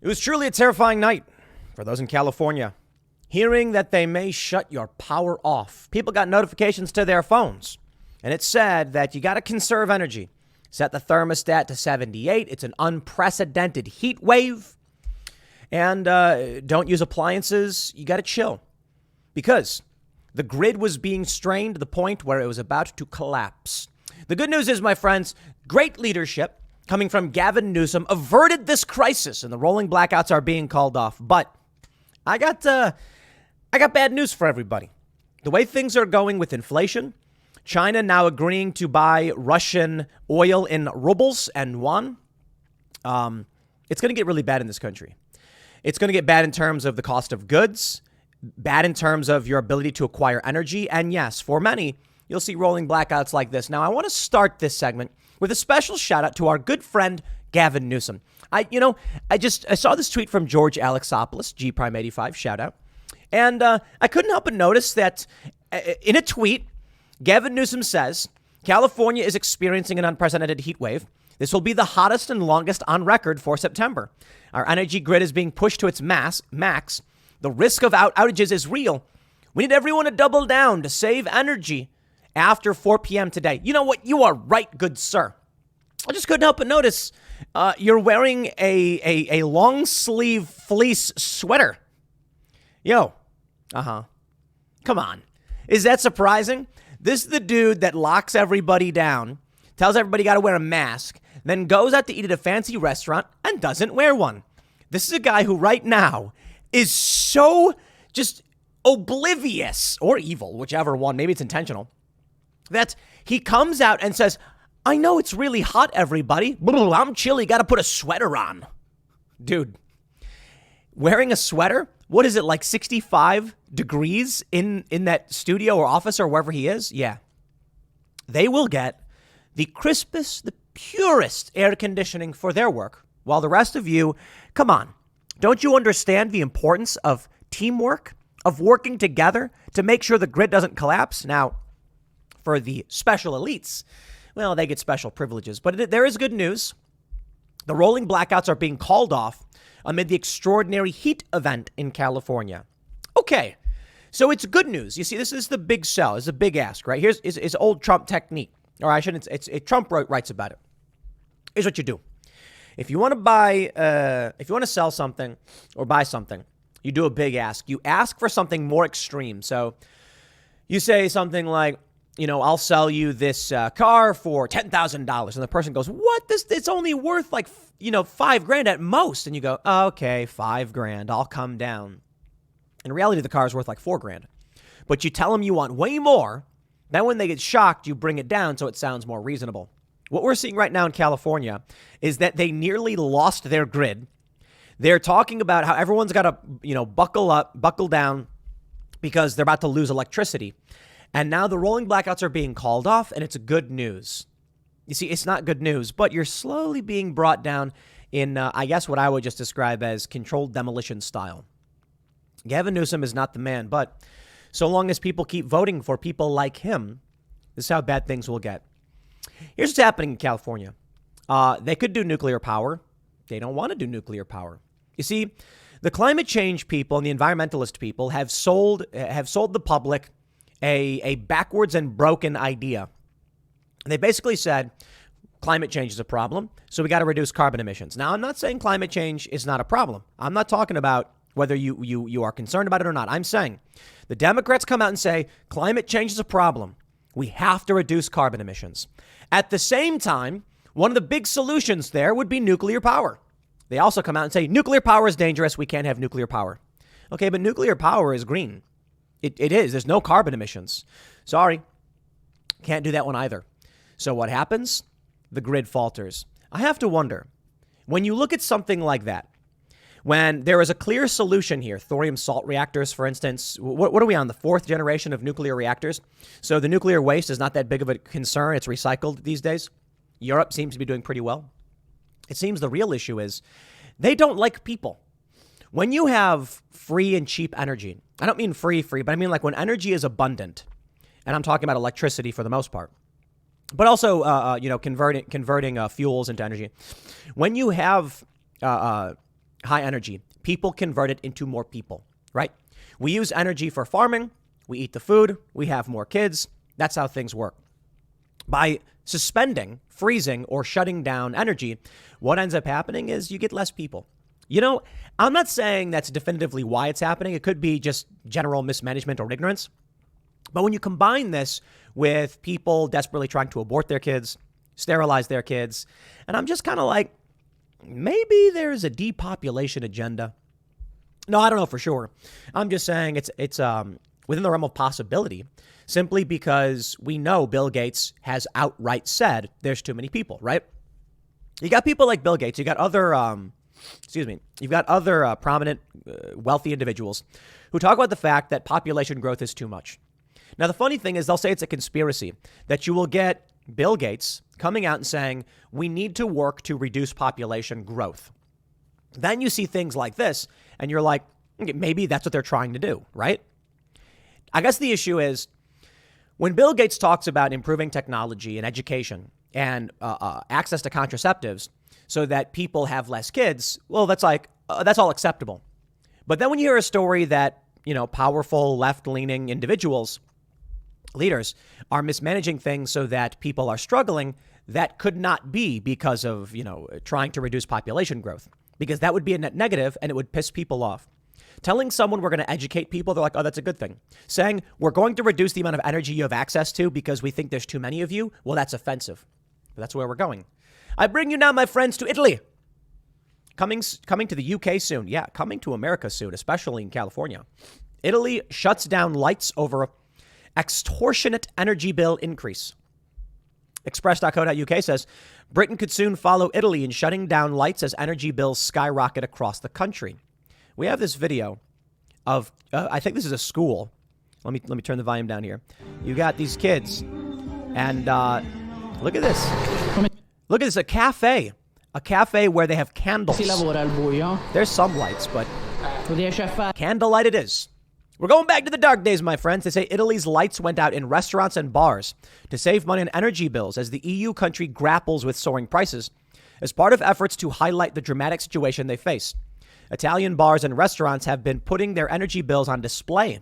It was truly a terrifying night for those in California, hearing that they may shut your power off. People got notifications to their phones, and it said that you got to conserve energy. Set the thermostat to 78. It's an unprecedented heat wave. And don't use appliances. You got to chill because the grid was being strained to the point where it was about to collapse. The good news is, my friends, great leadership coming from Gavin Newsom averted this crisis, and the rolling blackouts are being called off. But I got bad news for everybody. The way things are going with inflation, China now agreeing to buy Russian oil in rubles and yuan. It's going to get really bad in this country. It's going to get bad in terms of the cost of goods, bad in terms of your ability to acquire energy. And yes, for many, you'll see rolling blackouts like this. Now, I want to start this segment with a special shout out to our good friend, Gavin Newsom. I saw this tweet from George Alexopoulos, G Prime 85, shout out. And I couldn't help but notice that in a tweet, Gavin Newsom says, California is experiencing an unprecedented heat wave. This will be the hottest and longest on record for September. Our energy grid is being pushed to its max. The risk of outages is real. We need everyone to double down to save energy after 4 p.m. today. You know what? You are right, good sir. I just couldn't help but notice you're wearing a long sleeve fleece sweater. Yo. Come on. Is that surprising? This is the dude that locks everybody down, tells everybody got to wear a mask, then goes out to eat at a fancy restaurant and doesn't wear one. This is a guy who right now is so just oblivious or evil, whichever one, maybe it's intentional, that he comes out and says, I know it's really hot, everybody. I'm chilly. Got to put a sweater on. Dude, wearing a sweater? What is it, like 65 degrees in that studio or office or wherever he is? Yeah. They will get the crispest, the purest air conditioning for their work, while the rest of you, come on. Don't you understand the importance of teamwork, of working together to make sure the grid doesn't collapse? Now, for the special elites, well, they get special privileges. But there is good news. The rolling blackouts are being called off amid the extraordinary heat event in California. Okay, so it's good news. You see, this is the big sell. It's a big ask, right? Here's is old Trump technique. Or I shouldn't. Trump writes about it. Here's what you do. If you want to sell something or buy something, you do a big ask. You ask for something more extreme. So you say something like, I'll sell you this car for $10,000. And the person goes, what? It's only worth like, $5,000 at most. And you go, okay, $5,000. I'll come down. In reality, the car is worth like $4,000. But you tell them you want way more. Then when they get shocked, you bring it down so it sounds more reasonable. What we're seeing right now in California is that they nearly lost their grid. They're talking about how everyone's got to, buckle down because they're about to lose electricity. And now the rolling blackouts are being called off, and it's good news. You see, it's not good news, but you're slowly being brought down in, I guess, what I would just describe as controlled demolition style. Gavin Newsom is not the man, but so long as people keep voting for people like him, this is how bad things will get. Here's what's happening in California. They could do nuclear power. They don't want to do nuclear power. You see, the climate change people and the environmentalist people have sold the public a backwards and broken idea. They basically said climate change is a problem, so we got to reduce carbon emissions. Now, I'm not saying climate change is not a problem. I'm not talking about whether you are concerned about it or not. I'm saying the Democrats come out and say climate change is a problem. We have to reduce carbon emissions. At the same time, one of the big solutions there would be nuclear power. They also come out and say nuclear power is dangerous. We can't have nuclear power. Okay, but nuclear power is green. It is. There's no carbon emissions. Sorry. Can't do that one either. So what happens? The grid falters. I have to wonder, when you look at something like that, when there is a clear solution here, thorium salt reactors, for instance, what are we on, the 4th generation of nuclear reactors? So the nuclear waste is not that big of a concern. It's recycled these days. Europe seems to be doing pretty well. It seems the real issue is they don't like people. When you have free and cheap energy, I don't mean free, but I mean like when energy is abundant, and I'm talking about electricity for the most part, but also, converting fuels into energy. When you have high energy. People convert it into more people, right? We use energy for farming. We eat the food. We have more kids. That's how things work. By suspending, freezing, or shutting down energy, what ends up happening is you get less people. You know, I'm not saying that's definitively why it's happening. It could be just general mismanagement or ignorance. But when you combine this with people desperately trying to abort their kids, sterilize their kids, and I'm just kind of like, maybe there's a depopulation agenda. No, I don't know for sure. I'm just saying it's within the realm of possibility, simply because we know Bill Gates has outright said there's too many people, right? You got people like Bill Gates. You got other, you've got other prominent, wealthy individuals who talk about the fact that population growth is too much. Now, the funny thing is they'll say it's a conspiracy, that you will get Bill Gates coming out and saying, we need to work to reduce population growth. Then you see things like this and you're like, okay, maybe that's what they're trying to do, right? I guess the issue is when Bill Gates talks about improving technology and education and access to contraceptives so that people have less kids, well, that's all acceptable. But then when you hear a story that, powerful left-leaning individuals, leaders, are mismanaging things so that people are struggling, that could not be because of, trying to reduce population growth, because that would be a net negative and it would piss people off. Telling someone we're going to educate people, they're like, oh, that's a good thing. Saying we're going to reduce the amount of energy you have access to because we think there's too many of you, well, that's offensive. But that's where we're going. I bring you now, my friends, to Italy. Coming to the UK soon. Yeah, coming to America soon, especially in California. Italy shuts down lights over-extortionate energy bill increase. Express.co.uk says Britain could soon follow Italy in shutting down lights as energy bills skyrocket across the country. We have this video of, I think this is a school. Let me turn the volume down here. You got these kids, and look at this. Look at this, a cafe where they have candles. There's some lights, but candlelight it is. We're going back to the dark days, my friends. They say Italy's lights went out in restaurants and bars to save money on energy bills as the EU country grapples with soaring prices as part of efforts to highlight the dramatic situation they face. Italian bars and restaurants have been putting their energy bills on display.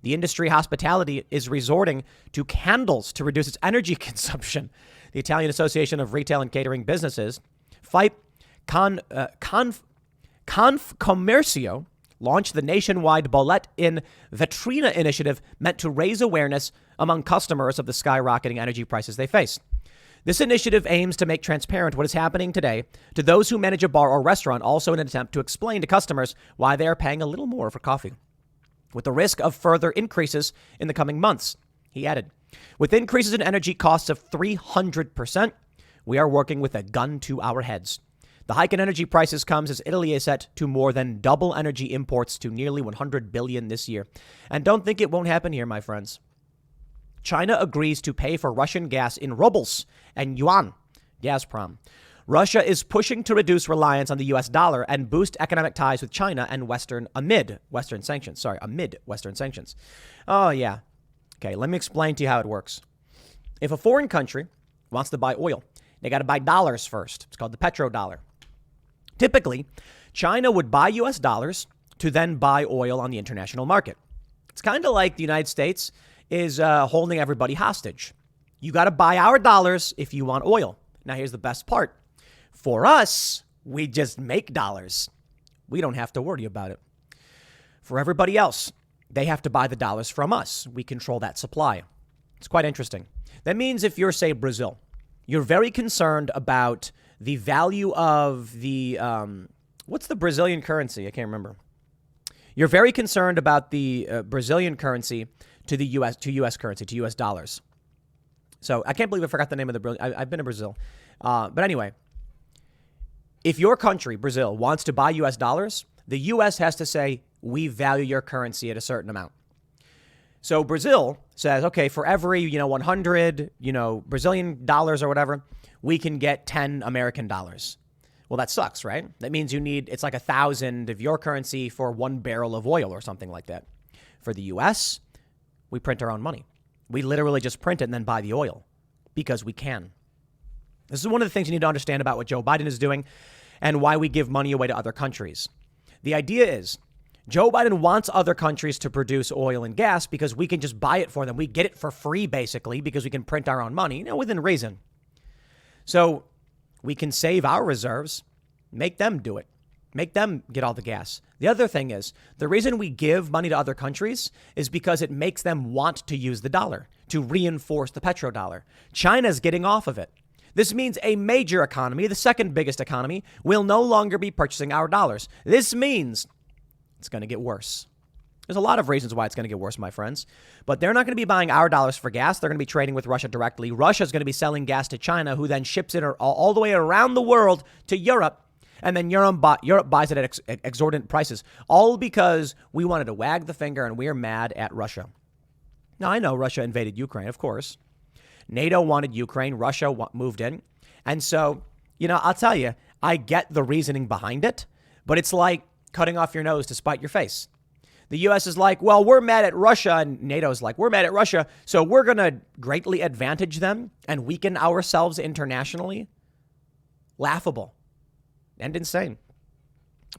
The industry hospitality is resorting to candles to reduce its energy consumption. The Italian Association of Retail and Catering Businesses, Confcommercio, launched the nationwide Bolette in Vetrina initiative meant to raise awareness among customers of the skyrocketing energy prices they face. This initiative aims to make transparent what is happening today to those who manage a bar or restaurant, also in an attempt to explain to customers why they are paying a little more for coffee, with the risk of further increases in the coming months. He added, with increases in energy costs of 300%, we are working with a gun to our heads. The hike in energy prices comes as Italy is set to more than double energy imports to nearly 100 billion this year. And don't think it won't happen here, my friends. China agrees to pay for Russian gas in rubles and yuan. Gazprom. Russia is pushing to reduce reliance on the U.S. dollar and boost economic ties with China and amid Western sanctions. Oh, yeah. Okay, let me explain to you how it works. If a foreign country wants to buy oil, they got to buy dollars first. It's called the petrodollar. Typically, China would buy U.S. dollars to then buy oil on the international market. It's kind of like the United States is holding everybody hostage. You got to buy our dollars if you want oil. Now, here's the best part. For us, we just make dollars. We don't have to worry about it. For everybody else, they have to buy the dollars from us. We control that supply. It's quite interesting. That means if you're, say, Brazil, you're very concerned about the value of the, what's the Brazilian currency? I can't remember. You're very concerned about the Brazilian currency to the U.S. currency, to U.S. dollars. So I can't believe I forgot the name of the Brazil. I've been to Brazil. But anyway, if your country, Brazil, wants to buy U.S. dollars, the U.S. has to say, we value your currency at a certain amount. So Brazil says, okay, for every, 100, Brazilian dollars or whatever, we can get 10 American dollars. Well, that sucks, right? That means it's like 1,000 of your currency for 1 barrel of oil or something like that. For the U.S., we print our own money. We literally just print it and then buy the oil because we can. This is one of the things you need to understand about what Joe Biden is doing. and why we give money away to other countries. The idea is Joe Biden wants other countries to produce oil and gas because we can just buy it for them. We get it for free, basically, because we can print our own money, within reason. So we can save our reserves, make them do it, make them get all the gas. The other thing is the reason we give money to other countries is because it makes them want to use the dollar to reinforce the petrodollar. China's getting off of it. This means a major economy, the second biggest economy, will no longer be purchasing our dollars. This means it's going to get worse. There's a lot of reasons why it's going to get worse, my friends. But they're not going to be buying our dollars for gas. They're going to be trading with Russia directly. Russia's going to be selling gas to China, who then ships it all the way around the world to Europe. And then Europe buys it at exorbitant prices, all because we wanted to wag the finger and we're mad at Russia. Now, I know Russia invaded Ukraine, of course. NATO wanted Ukraine. Russia moved in. And so, I'll tell you, I get the reasoning behind it, but it's like cutting off your nose to spite your face. The U.S. is like, well, we're mad at Russia, and NATO's like, we're mad at Russia, so we're going to greatly advantage them and weaken ourselves internationally. Laughable and insane.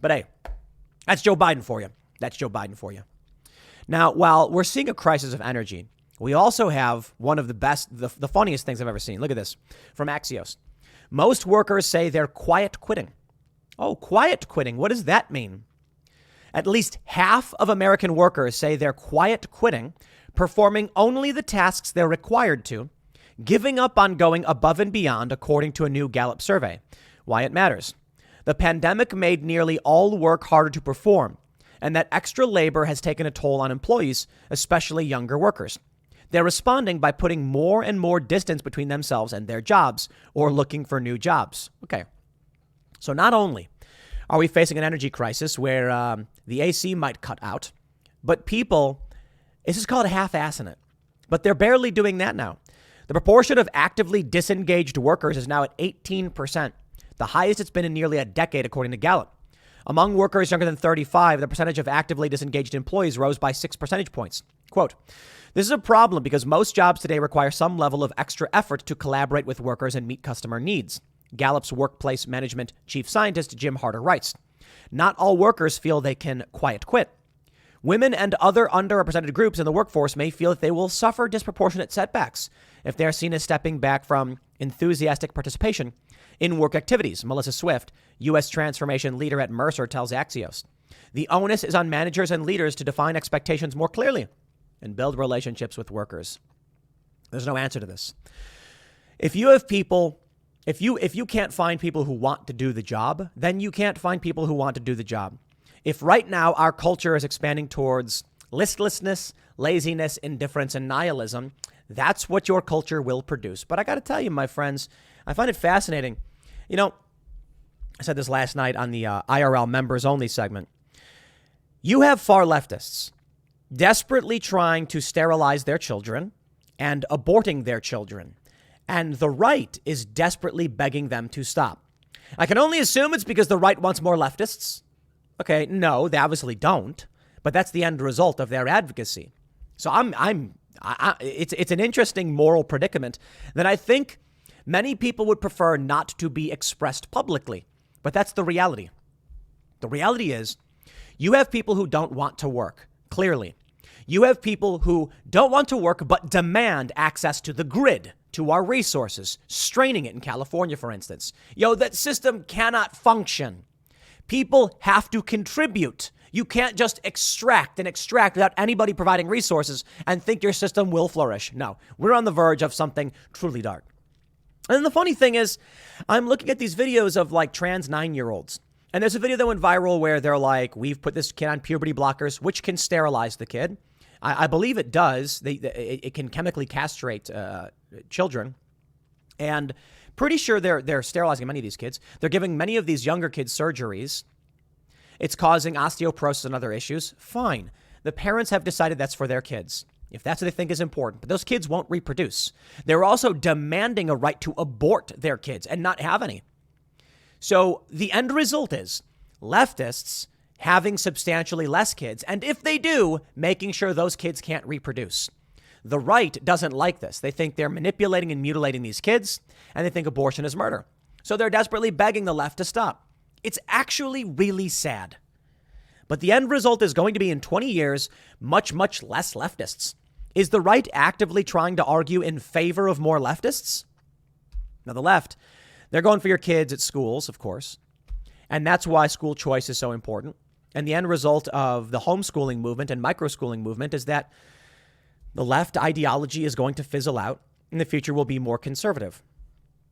But hey, that's Joe Biden for you. That's Joe Biden for you. Now, while we're seeing a crisis of energy, we also have one of the best, the funniest things I've ever seen. Look at this from Axios. Most workers say they're quiet quitting. Oh, quiet quitting. What does that mean? At least half of American workers say they're quiet quitting, performing only the tasks they're required to, giving up on going above and beyond, according to a new Gallup survey. Why it matters. The pandemic made nearly all work harder to perform, and that extra labor has taken a toll on employees, especially younger workers. They're responding by putting more and more distance between themselves and their jobs, or looking for new jobs. Okay. So not only are we facing an energy crisis where the AC might cut out, but people, this is called half-assing it, but they're barely doing that now. The proportion of actively disengaged workers is now at 18%, the highest it's been in nearly a decade, according to Gallup. Among workers younger than 35, the percentage of actively disengaged employees rose by 6 percentage points. Quote, this is a problem because most jobs today require some level of extra effort to collaborate with workers and meet customer needs. Gallup's workplace management chief scientist Jim Harder writes, not all workers feel they can quiet quit. Women and other underrepresented groups in the workforce may feel that they will suffer disproportionate setbacks if they are seen as stepping back from enthusiastic participation in work activities. Melissa Swift, U.S. transformation leader at Mercer, tells Axios. The onus is on managers and leaders to define expectations more clearly and build relationships with workers. There's no answer to this. If you have people, if you can't find people who want to do the job, then you can't find people who want to do the job. If right now our culture is expanding towards listlessness, laziness, indifference, and nihilism, that's what your culture will produce. But I got to tell you, my friends, I find it fascinating. I said this last night on the IRL members only segment. You have far leftists desperately trying to sterilize their children and aborting their children. And the right is desperately begging them to stop. I can only assume it's because the right wants more leftists. Okay, no, they obviously don't, but that's the end result of their advocacy. So it's an interesting moral predicament that I think many people would prefer not to be expressed publicly, but that's the reality. The reality is you have people who don't want to work, clearly. You have people who don't want to work but demand access to the grid, to our resources, straining it in California, for instance. That system cannot function. People have to contribute. You can't just extract without anybody providing resources and think your system will flourish. No, we're on the verge of something truly dark. And the funny thing is, I'm looking at these videos of like trans 9-year-olds. And there's a video that went viral where they're like, we've put this kid on puberty blockers, which can sterilize the kid. I believe it does. It can chemically castrate children. And pretty sure they're sterilizing many of these kids. They're giving many of these younger kids surgeries. It's causing osteoporosis and other issues. Fine. The parents have decided that's for their kids, if that's what they think is important. But those kids won't reproduce. They're also demanding a right to abort their kids and not have any. So the end result is leftists having substantially less kids, and if they do, making sure those kids can't reproduce. The right doesn't like this. They think they're manipulating and mutilating these kids, and they think abortion is murder. So they're desperately begging the left to stop. It's actually really sad. But the end result is going to be in 20 years, much, much less leftists. Is the right actively trying to argue in favor of more leftists? Now, the left, they're going for your kids at schools, of course. And that's why school choice is so important. And the end result of the homeschooling movement and microschooling movement is that the left ideology is going to fizzle out and the future will be more conservative.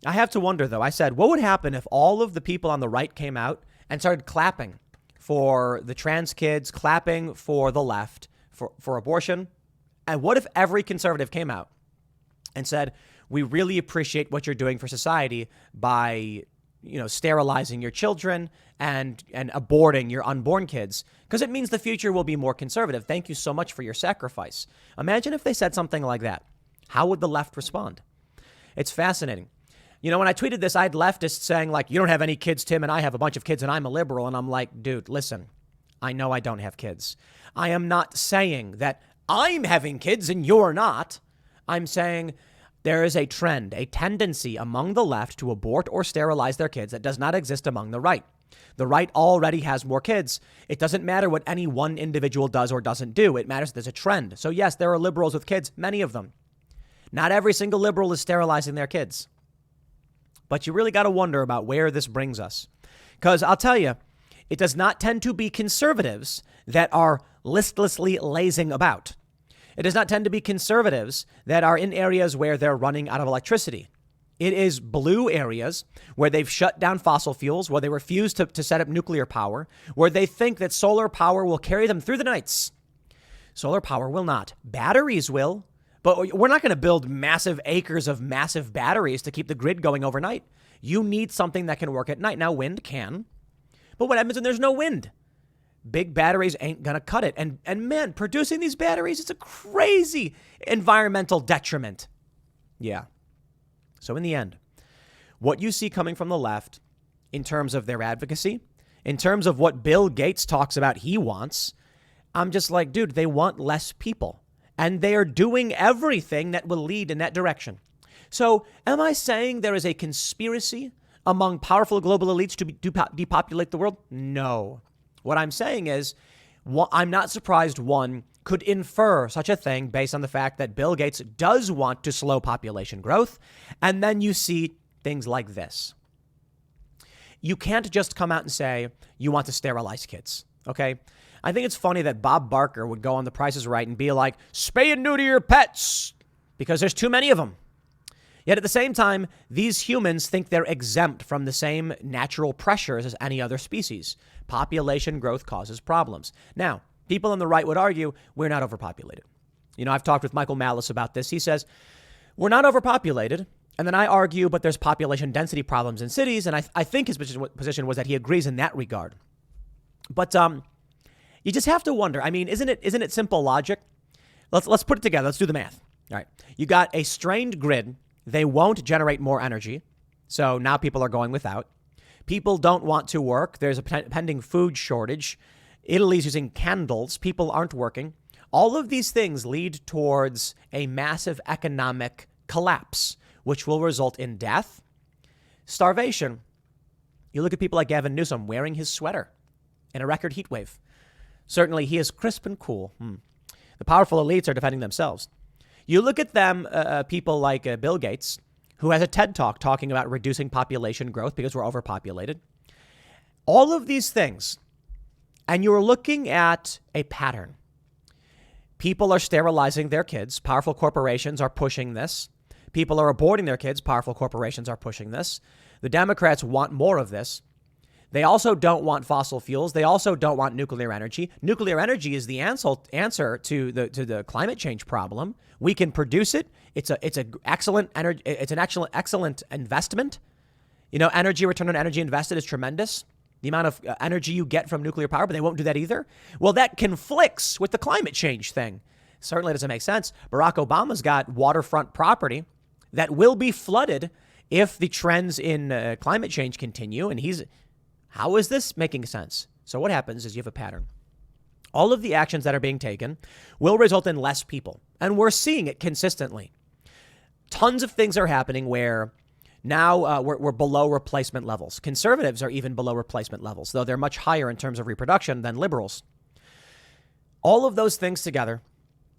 I have to wonder, though, I said, what would happen if all of the people on the right came out and started clapping for the trans kids, clapping for the left, for abortion? And what if every conservative came out and said, we really appreciate what you're doing for society by, sterilizing your children and aborting your unborn kids, because it means the future will be more conservative. Thank you so much for your sacrifice. Imagine if they said something like that. How would the left respond? It's fascinating. When I tweeted this, I had leftists saying, like, you don't have any kids, Tim, and I have a bunch of kids and I'm a liberal. And I'm like, dude, listen, I know I don't have kids. I am not saying that I'm having kids and you're not. I'm saying there is a trend, a tendency among the left to abort or sterilize their kids that does not exist among the right. The right already has more kids. It doesn't matter what any one individual does or doesn't do. It matters there's a trend. So yes, there are liberals with kids, many of them. Not every single liberal is sterilizing their kids. But you really got to wonder about where this brings us. Because I'll tell you, it does not tend to be conservatives that are listlessly lazing about. It does not tend to be conservatives that are in areas where they're running out of electricity. It is blue areas where they've shut down fossil fuels, where they refuse to set up nuclear power, where they think that solar power will carry them through the nights. Solar power will not. Batteries will. But we're not going to build massive acres of massive batteries to keep the grid going overnight. You need something that can work at night. Now, wind can. But what happens when there's no wind? Big batteries ain't going to cut it. And man, producing these batteries, it's a crazy environmental detriment. Yeah. So in the end, what you see coming from the left in terms of their advocacy, in terms of what Bill Gates talks about he wants, I'm just like, dude, they want less people. And they are doing everything that will lead in that direction. So am I saying there is a conspiracy among powerful global elites to depopulate the world? No. What I'm saying is, I'm not surprised one could infer such a thing based on the fact that Bill Gates does want to slow population growth. And then you see things like this. You can't just come out and say you want to sterilize kids, okay? I think it's funny that Bob Barker would go on The Price is Right and be like, spay and neuter your pets because there's too many of them. Yet at the same time, these humans think they're exempt from the same natural pressures as any other species. Population growth causes problems. Now, people on the right would argue we're not overpopulated. I've talked with Michael Malice about this. He says, we're not overpopulated. And then I argue, but there's population density problems in cities. And I think his position was that he agrees in that regard. But you just have to wonder. I mean, isn't it simple logic? Let's put it together. Let's do the math. All right. You got a strained grid. They won't generate more energy. So now people are going without. People don't want to work. There's a pending food shortage. Italy's using candles. People aren't working. All of these things lead towards a massive economic collapse, which will result in death, starvation. You look at people like Gavin Newsom wearing his sweater in a record heat wave. Certainly, he is crisp and cool. The powerful elites are defending themselves. You look at them, people like Bill Gates, who has a TED Talk talking about reducing population growth because we're overpopulated. All of these things, and you're looking at a pattern. People are sterilizing their kids. Powerful corporations are pushing this. People are aborting their kids. Powerful corporations are pushing this. The Democrats want more of this. They also don't want fossil fuels. They also don't want nuclear energy. Nuclear energy is the answer to the climate change problem. We can produce it. It's an excellent energy. It's an excellent investment. Energy return on energy invested is tremendous. The amount of energy you get from nuclear power, but they won't do that either. Well, that conflicts with the climate change thing. Certainly doesn't make sense. Barack Obama's got waterfront property that will be flooded if the trends in climate change continue. And how is this making sense? So what happens is you have a pattern. All of the actions that are being taken will result in less people. And we're seeing it consistently. Tons of things are happening where Now we're below replacement levels. Conservatives are even below replacement levels, though they're much higher in terms of reproduction than liberals. All of those things together,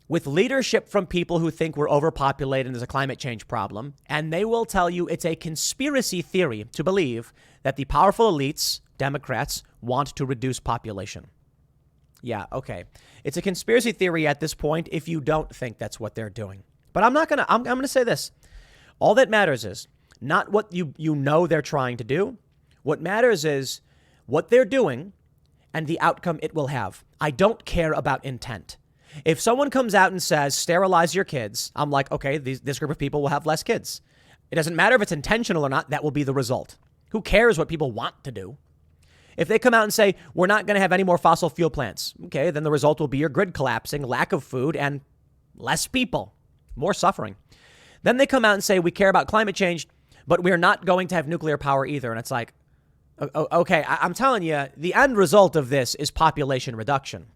with leadership from people who think we're overpopulated and there's a climate change problem, and they will tell you it's a conspiracy theory to believe that the powerful elites, Democrats, want to reduce population. Yeah, okay. It's a conspiracy theory at this point if you don't think that's what they're doing. But I'm going to say this. All that matters is not what you know they're trying to do. What matters is what they're doing and the outcome it will have. I don't care about intent. If someone comes out and says, sterilize your kids, I'm like, okay, this group of people will have less kids. It doesn't matter if it's intentional or not. That will be the result. Who cares what people want to do? If they come out and say, we're not going to have any more fossil fuel plants, okay, then the result will be your grid collapsing, lack of food, and less people, more suffering. Then they come out and say, we care about climate change, but we're not going to have nuclear power either. And it's like, okay, I'm telling you, the end result of this is population reduction.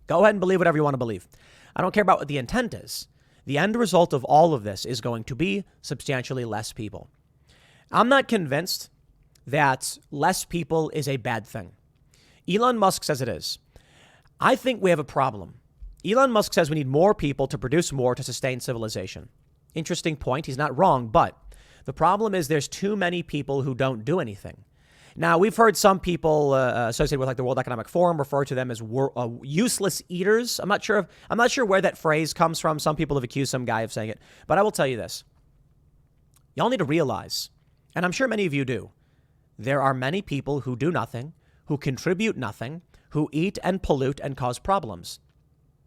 Go ahead and believe whatever you want to believe. I don't care about what the intent is. The end result of all of this is going to be substantially less people. I'm not convinced that less people is a bad thing. Elon Musk says it is. I think we have a problem. Elon Musk says we need more people to produce more to sustain civilization. Interesting point. He's not wrong, but the problem is there's too many people who don't do anything. Now, we've heard some people associated with like the World Economic Forum refer to them as useless eaters. I'm not sure where that phrase comes from. Some people have accused some guy of saying it, but I will tell you this. Y'all need to realize, and I'm sure many of you do, there are many people who do nothing, who contribute nothing, who eat and pollute and cause problems.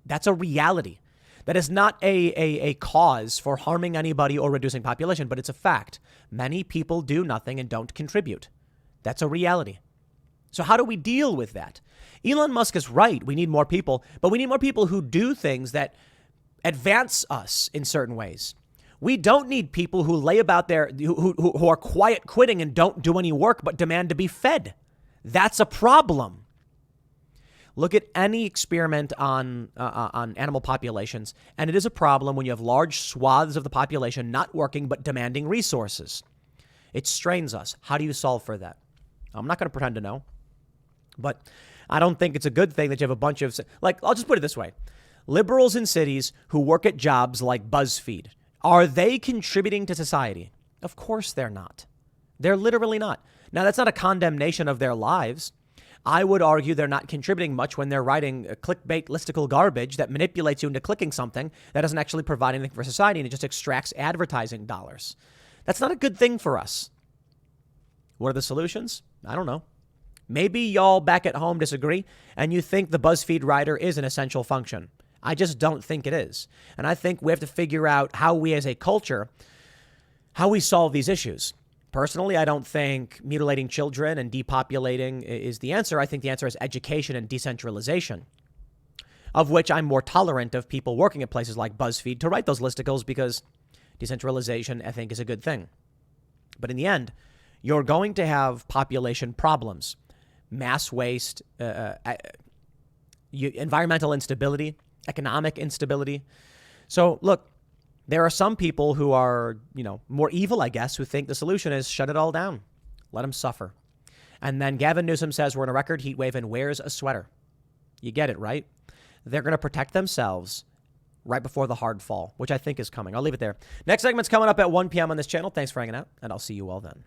That's a reality. That is not a cause for harming anybody or reducing population, but it's a fact. Many people do nothing and don't contribute. That's a reality. So how do we deal with that? Elon Musk is right. We need more people, but we need more people who do things that advance us in certain ways. We don't need people who lay about there, who are quiet quitting and don't do any work, but demand to be fed. That's a problem. Look at any experiment on animal populations, and it is a problem when you have large swaths of the population not working but demanding resources. It strains us. How do you solve for that? I'm not going to pretend to know, but I don't think it's a good thing that you have a bunch of, like, I'll just put it this way. Liberals in cities who work at jobs like BuzzFeed, are they contributing to society? Of course they're not. They're literally not. Now, that's not a condemnation of their lives. I would argue they're not contributing much when they're writing clickbait listicle garbage that manipulates you into clicking something that doesn't actually provide anything for society and it just extracts advertising dollars. That's not a good thing for us. What are the solutions? I don't know. Maybe y'all back at home disagree and you think the BuzzFeed writer is an essential function. I just don't think it is. And I think we have to figure out how we as a culture, how we solve these issues. Personally, I don't think mutilating children and depopulating is the answer. I think the answer is education and decentralization, of which I'm more tolerant of people working at places like BuzzFeed to write those listicles because decentralization, I think, is a good thing. But in the end, you're going to have population problems, mass waste, environmental instability, economic instability. So, look, there are some people who are, more evil, I guess, who think the solution is shut it all down. Let them suffer. And then Gavin Newsom says we're in a record heat wave and wears a sweater. You get it, right? They're going to protect themselves right before the hard fall, which I think is coming. I'll leave it there. Next segment's coming up at 1 p.m. on this channel. Thanks for hanging out, and I'll see you all then.